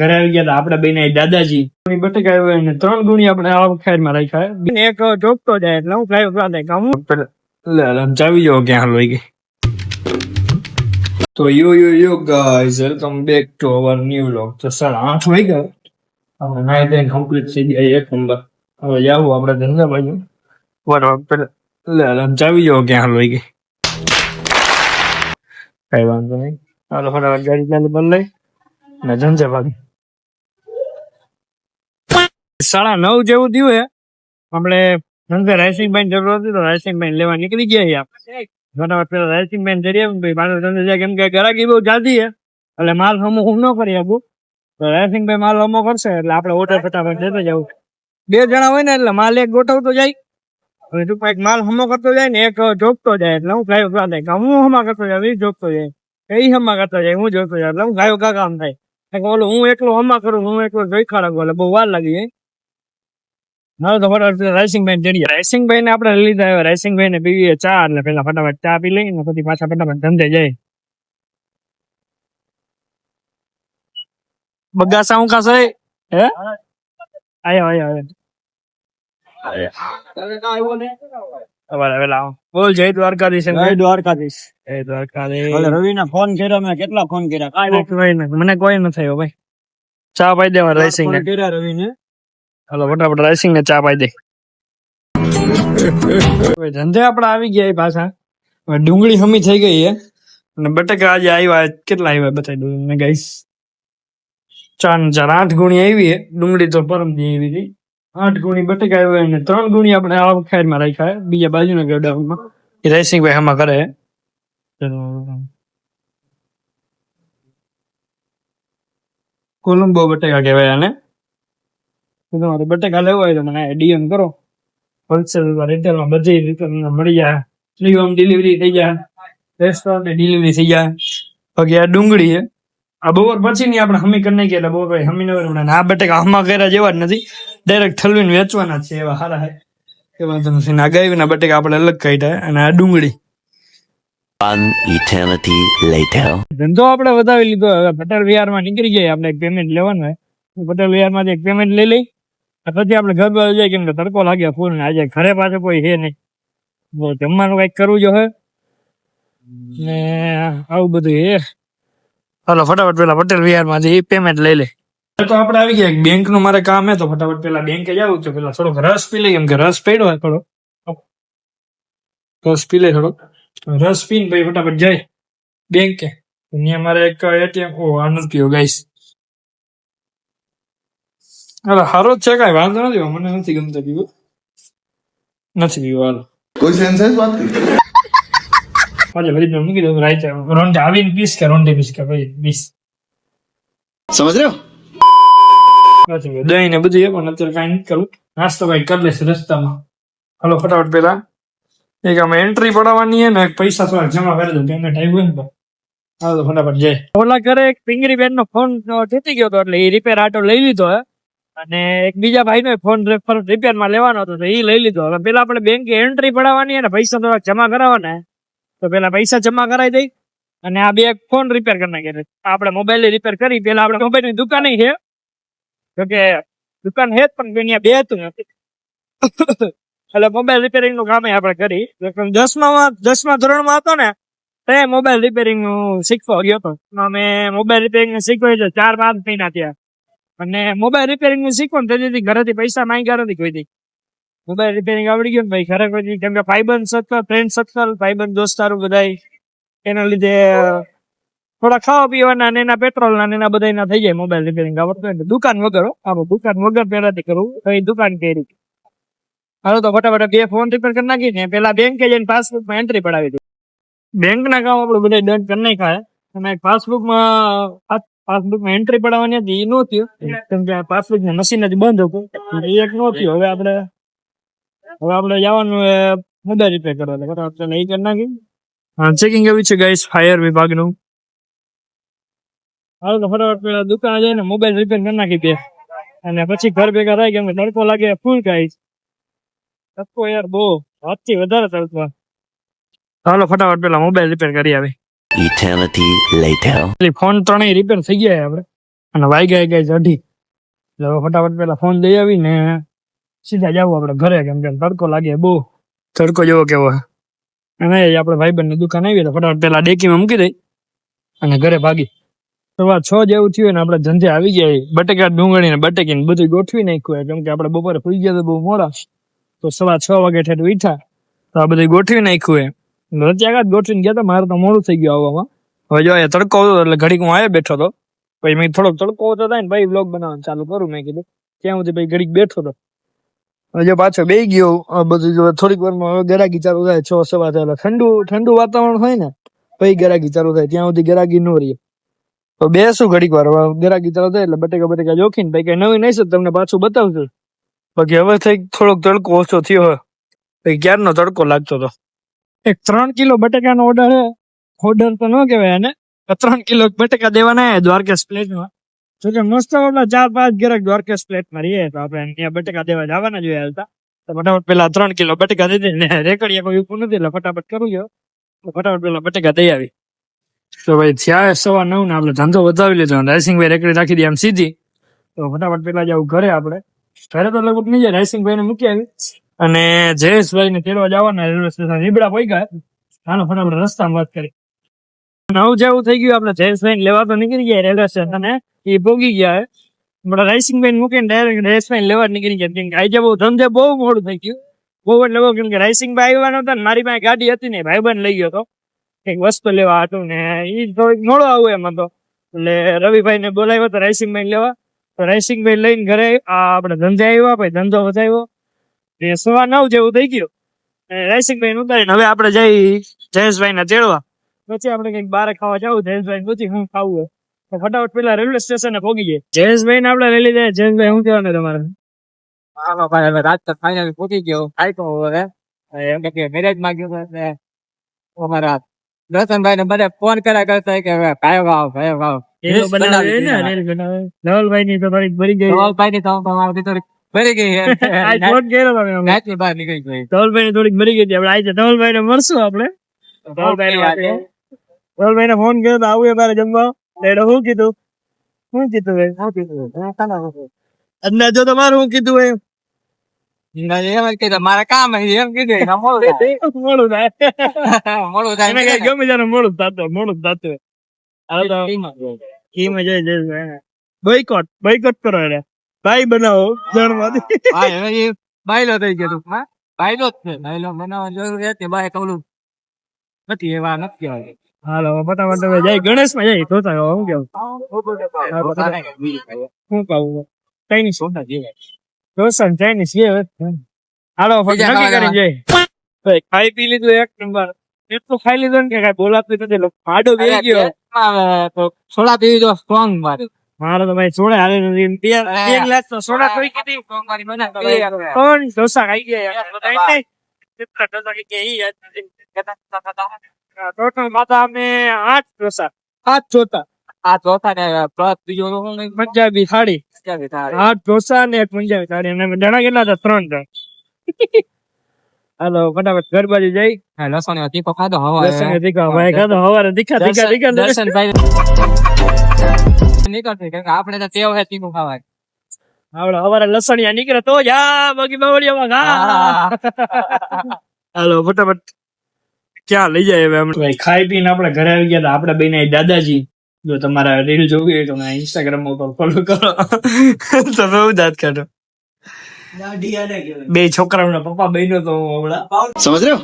ઘરે આવી ગયા હતા આપડા બેન દાદાજી બટેકા આવ્યો ને 3 ગુણી આપણે આ ખાયરમાં રાખ્યા એક ચોકતો જાય એટલે હું ખાઈ ચાવી જાવ ક્યાં લઈ ગઈ. તો યો guys welcome back to our new vlog. તો 8:30 વાગ્યા આપણે નાઈ ધોઈને કમ્પ્લીટ થઈ ગયા એક નંબર. હવે જાવું આપણે ધંધા બાજુ ચાવી જાવ ક્યાં લઈ ગઈ. કઈ વાંધો નહીં, હાલો ફટાફટ ગાડી ચાલુ કરી લઈ ને ધંધે ભાગી. 9:30 જેવું થયું હે. આપણે ધંધે રાયસિંગભાઈ જરૂર હતી તો રાયસિંગભાઈ લેવા નીકળી ગયા આપણે. ફટાફટ પેલા રાયસિંગભાઈ જરીએ ભાઈ મારો ધંધે જાય, કેમ કે ગરાકી બહુ જલ્દી છે એટલે માલ હમો હું ન કરી શકું. તો રાયસિંગભાઈ માલ હમો કરશે એટલે આપણે ઓર્ડર ફટાફટ દેતા જવું. 2 જણા હોય ને એટલે માલ એક ગોઠવતો જાય, હવે ટૂંકમાં એક માલ હમો કરતો જાય ને એક જોગતો જાય. એટલે હું ગાયો ગા થાય, હું હમા કરતો જાય એ જોગતો જાય, એ હમા કરતો જાય હું જોગતો જાય, એટલે હું ગાયો ગા કામ થાય. ઓલો હું એકલો હમા કરું, હું એકલો જોઈ ખાડું એટલે બહુ વાર લાગી જાય. ના તો ફટાફટ રાયસિંગભાઈ જડીએ. રાયસિંગભાઈ ને આપણે લીધા આવ્યા. રાયસિંગભાઈ ને પીવીએ ચા, એટલે પેલા ફટાફટ ચા પી લઈને પછી પાછા ફટાફટ ધંધે જાય. બગાસા હું ખાશે હે આયો બોલ. જય દ્વારકાધીશ. જય દ્વારકાધીશ. જય દ્વારકાધીશ. રવિ ના ફોન કર્યા, મેં કેટલા ફોન કર્યા, મને કોઈ ન થયો ભાઈ. ચા પાઈ દેવા રાયસિંગ ને. રવિ ને હાલો ફટાફટ રાયસિંગ ને ચા પાઈ દે. ધંધે આપડે આવી ગયા પાછા. ડુંગળી હમી થઈ ગઈ છે અને બટેકા આજે આવ્યા. કેટલા આવ્યા બતાવી દઉં ને ગાઈસ. 8 ગુણી આવી છે. ડુંગળી તો પરમદી આવી હતી. 8 ગુણી બટેકા આવ્યા ને 3 ગુણી આપણે આ ખાયરમાં રાખ્યા બીજા બાજુના ગોડાઉનમાં. એ રાયસિંગભાઈ હમા કરે. કોલંબો બટેકા કહેવાય આને. તમારે બટેકા લેવા હોય તો મને ડીએમ કરો. હોલસેલ રિટેલમાં બધી રીતે મળી જાય. ફ્રી હોમ ડિલિવરી થઈ જાય, રેસ્ટોરન્ટ ડિલિવરી થઈ જાય. બાકી આ ડુંગળી છે, આ બપોર પછી ની આપણે હમી કરી નાખીએ એટલે બપોર પછી હમી ન. આ બટેકા હમા કર્યા જેવા જ નથી, ડાયરેક્ટ ઠલવીને વેચવાના છે એવા સારા છે. એ વાંધો નથી. આ ગાયના બટેકા આપણે અલગ કાઢ્યા અને આ ડુંગળી. ધંધો આપણે વધાવી લીધો. હવે પટેલ વિહારમાં નીકળી જાય. આપણે એક પેમેન્ટ લેવાનું હોય, પટેલ વિહારમાંથી એક પેમેન્ટ લઈ લઈ પછી આપણે ઘર બાજુ જાય, કેમ કે તડકો લાગ્યા ફૂલ ને આજે ઘરે પાછો કોઈ છે નહીં. જમવાનું કઈક કરવું જો હે ને આવું બધું હે. હાલો ફટાફટ પેલા પટેલ વિહારમાંથી પેમેન્ટ લઈ લે. તો આપણે આવી ગયા. બેંક નું મારે કામ હે તો ફટાફટ પેલા બેંકે જવું તો પેલા થોડોક રસ પી લઈ, કેમ કે રસ પડ્યો હોય થોડો. રસ પી લે થોડોક. રસ પીને પછી ફટાફટ જાય બેંકે. અહીંયા મારે એક એટીએમ આ નથી પીવો ગાઈસ. અરે હારો જ છે, કઈ વાંધો નથી. મને નથી ગમતો પીવું, નથી પીવું. હાલો કોઈ સેન્સ વાત કરી મૂકી દઉં. રાઈટ રોંડે આવીને પીસ કે રોંડે પીસ કે ભાઈ પીસ સમજ રહ્યો નથી. દહીં ને બધું એ પણ અત્યારે કઈ નથી કરવું. નાસ્તો કઈ કરી લેશે રસ્તામાં. હાલો ફટાફટ પેલા એક આમાં એન્ટ્રી પડાવવાની છે ને પૈસા થોડા જમા કરી દો. પેમેન્ટ આવ્યું ને તો હાલો ફટાફટ જાય. ઓલા ઘરે એક પિંગરી બેન નો ફોન તૂટી ગયો હતો એટલે એ રિપેર આટો લઈ લીધો હે. અને એક બીજા ભાઈ નો ફોન રિપેર માં લેવાનો હતો તો એ લઈ લીધો. હવે પેલા આપણે બેંકે એન્ટ્રી પડાવવાની અને પૈસા થોડા જમા કરાવવાના, તો પેલા પૈસા જમા કરાવી દઈ અને આ બે ફોન રિપેર કરી નાખીએ. આપણે મોબાઈલ રિપેર કરી. પેલા આપણે મોબાઈલ ની દુકાન છે, જોકે દુકાન હે પણ અહીંયા બે હતું નથી એટલે મોબાઈલ રિપેરિંગ નું કામ આપણે કરી. 10મા ધોરણમાં હતો ને તે મોબાઈલ રિપેરિંગ નું શીખવા ગયો હતો. અમે મોબાઈલ રિપેરિંગ શીખવાય છે 4-5 મહિના ત્યાં. અને મોબાઈલ રિપેરિંગ નું શીખવું ને તેથી ઘરેથી પૈસા માંગ્યા નથી કોઈ દી. મોબાઈલ રિપેરિંગ આવડી ગયું ને ભાઈ ઘરે કોઈ, કેમ કે ભાઈબંધ સર્કલ, ફ્રેન્ડ સર્કલ, ભાઈબંધ દોસ્તારું બધા એના લીધે થોડા ખાવા પીવાના અને એના પેટ્રોલ ના એના બધા થઈ જાય. મોબાઈલ રિપેરિંગ આવડતું હોય દુકાન વગર. દુકાન વગર પેલાથી કરવું તો એ દુકાન કરી. હાલો તો ફટાફટ 2 ફોન રિપેર કરી નાખીને પેલા બેંકે જઈને પાસબુકમાં એન્ટ્રી પડાવી દઉં. બેંક ના કામ આપડે બધા દંડ કરી નાખાય. અને પાસબુકમાં એન્ટ્રી પડાવવાની હતી એ નો થયું, કેમ કે પાસબુક ની મશીન જ બંધ હતું એક નો થયું. હવે આપણે જવાનું મોબાઈલ રિપેર કરવા એ કરી નાખી. ચેકિંગ આવી છે ગાઈસ ફાયર વિભાગનું. હાલો તો ફટાફટ પેલા દુકાને જઈને મોબાઈલ રિપેર કરી નાખી દે અને પછી ઘર ભેગા થાય, કેમ કે તડકો લાગે ફૂલ ગાઈસ. તડકો યાર બહુ હાથથી વધારે તડકો. હાલો ફટાફટ પેલા મોબાઈલ રિપેર કરી આવે. ફોન 3 રિપેર થઈ ગયા આપણે. અને વાગ્યા ગઈ અઢી. એટલે હવે ફટાફટ પેલા ફોન દઈ આવીને સીધા જવું આપણે ઘરે, કેમ કે તડકો લાગે બહુ. તડકો જેવો કેવો અને આપણે ભાઈબંધની દુકાન આવી તો ફટાફટ પેલા ડેકીમાં મૂકી દઈ અને ઘરે ભાગી. સવાર 6 જેવું થયું ને આપણે ધંધે આવી ગયા. બટેકા ડુંગળી ને બટેકી ને બધું ગોઠવી નાખ્યું, કેમ કે આપણે બપોરે સુઈ ગયા તો બહુ મોડા, તો સવાર 6 વાગે ઠેઠ ઉઠ્યા તો આ બધું ગોઠવી નાખ્યું. રચ્યા ગોઠવીને ગયા તો મારે તો મોડું થઈ ગયું આવવામાં. હવે જો અહીંયા તડકો એટલે ઘડીક હું આવ્યો બેઠો હતો, પછી મેં થોડોક તડકો ઓછો થાય ને ભાઈ બ્લોગ બનાવવાનું ચાલુ કરું. મેં કીધું ત્યાં સુધી ભાઈ ઘડીક બેઠો હતો. હજુ પાછો બેસી ગયો બધું જો થોડીક વારમાં હવે ગરાગી ચાલુ થાય. 6 સવા થાય ઠંડુ વાતાવરણ હોય ને પછી ગરાગી ચાલુ થાય, ત્યાં સુધી ગરાગી ન રહીએ તો બેસું ઘડીક વાર. ગરાગી ચાલુ થાય એટલે બટેકા જોખીને ભાઈ કઈ નવી નહીં તમને પાછું બતાવશું. બાકી હવે થઈ થોડોક તડકો ઓછો થયો હોય, પછી ક્યારનો તડકો લાગતો હતો. એક 3 કિલો બટેકાનો ઓર્ડર છે. ઓર્ડર તો ન કહેવાય એને, 3 કિલો બટેકા દેવાના દ્વારકેશ પ્લેટમાં. જો કે મસ્ત આપણા 4-5 ગેરક દ્વારકેશ પ્લેટમાં રહીએ તો આપણે ત્યાં બટેકા દેવા જવાના જોઈએ હાલતા. તો ફટાફટ પેલા 3 કિલો બટેકા દઈ દઈને રેકડિયા કોઈ ઉપર નથી એટલે ફટાફટ કરું છો. ફટાફટ પેલા બટેકા દઈ આવી. તો ભાઈ થયા 9:15 ને આપણે ધંધો વધાવી લીધો. રાયસિંગભાઈ રેકડી રાખી દે આમ સીધી. તો ફટાફટ પેલા જવું ઘરે. આપણે ઘરે તો લગભગ નહીં જાય, રાયસિંગભાઈ ને મૂકી આવી અને જયેશભાઈ ને તેડવા જવાના રેલવે સ્ટેશન રીબડા પડી ગયા. હાલો ફટાફટ રસ્તામાં વાત કરી. 9 જેવું થઈ ગયું. આપણે જયેશભાઈ લેવા તો નીકળી ગયા રેલવે સ્ટેશન, એ ભોગી ગયા. આપડા રાયસિંગભાઈ મૂકીને ડાયરેક્ટ જયેશભાઈ લેવા નીકળી ગયા, કેમ કે આજે બહુ ધંધે બહુ મોડું થઈ ગયું. બહુ એટલે બહુ, કેમ કે રાયસિંગભાઈ આવ્યા નતા ને મારી પાસે ગાડી હતી ને ભાઈબંધ લઈ ગયો હતો કઈક વસ્તુ લેવા હતું ને એ થોડીક મોડો આવું એમ હતો. એટલે રવિભાઈ ને બોલાવ્યો તો રાયસિંગભાઈ લેવા. તો રાયસિંગભાઈ લઈને ઘરે આપણે ધંધે આવ્યા, પછી ધંધો વધાવ્યો. 9:15 જેવું થઈ ગયું. રાયસિંગભાઈ ઉતારીને હવે આપણે જઈ જયેશભાઈ ને તેડવા. પછી આપણે કઈક બારે ખાવા જવું. જયેશભાઈ પૂછી શું ખાવું હોય તો ફટાફટ પેલા રેલવે સ્ટેશન પહોંચી જાય. જયેશભાઈ ને આપણે લઈ લીધા. જયેશભાઈ શું કહેવાનું તમારે? હાલો ભાઈ, હવે રાત તક ફાઇનલ પહોંચી ગયો. ખાઈ તો હવે એમ કે મેરેજ માં ગયો એટલે અમારા દર્શનભાઈ ને બધા ફોન કર્યા કરતા કે હવે ભાઈ ભાવ ધવલભાઈ ની તો થોડીક ભરી ગઈ. ધવલભાઈ ની તો થોડીક ભરી ગઈ. રાત ની બહાર નીકળી ગઈ. ધવલભાઈ ની થોડીક ભરી ગઈ હતી. આપણે આજે ધવલભાઈ ને મળશું. આપણે ધવલભાઈ ને ફોન કર્યો તો આવું મારે જમવા. શું કીધું અંદાજો તમારું શું કીધું એમ મારા કામ એમ કીધું મોડું થાય મોડું થાય ગમે ત્યારે મોડું થતું બોયકોટ કરો એને ભાઈ બનાવો જણમાંથી. બાયલો થઈ ગયો ટૂંકમાં. બાયલો જ છે. બાયલો બનાવવા જરૂર હતી. બાય કવલું નથી એવા નથી આવે. હાલો ફટાફટ તમે જાય ગણેશ માં જાય તો શું કેવું શું કહું ચાઇનીઝ ઢોસા ચાઇનીઝ હાલો નક્કી કરી જાય. ખાઈ પી લીધું એક નંબર. એટલું ખાઈ લીધું ને કે કઈ બોલાતું નથી. ફાડો બેસી ગયો. સોડા પીવી તો સ્ટ્રોંગ મારે. મારે તો ભાઈ સોડા હાલે નથી. બે ગ્લાસ તો સોડા થોડી કીધી. કોણ ઢોસા ખાઈ ગયા ટોટલ માતા અમે 8 ઢોસા 8 ચોથા. આ ચોથા ને પ્લસ બીજો પંજાબી થાળી 8 ઢોસા ને એક પંજાબી થાળી. અને જણા કેટલા હતા? 3 જણ. હાલો ફટાફટ ઘર બાજુ જઈ. લસણ તીખો ખાધો હવા હવારે તીખા દર્શનભાઈ નીકળશે કેમ કે આપણે તો ટેવ હે તીખું ખાવા. આપડે હવારે લસણિયા નીકળે તો જા બાકી બાવળિયામાં ઘા. હાલો ફટાફટ ક્યાં લઈ જાય હવે ભાઈ. ખાઈ પીને આપણે ઘરે આવી ગયા. આપણે બેને દાદાજી, જો તમારા રીલ જોવી હોય તો ઇન્સ્ટાગ્રામ ઉપર ફોલો કરો. તમે દાંત કાઢો. બે છોકરાઓના પપ્પા બન્યો તો હમણાં સમજ રહ્યો.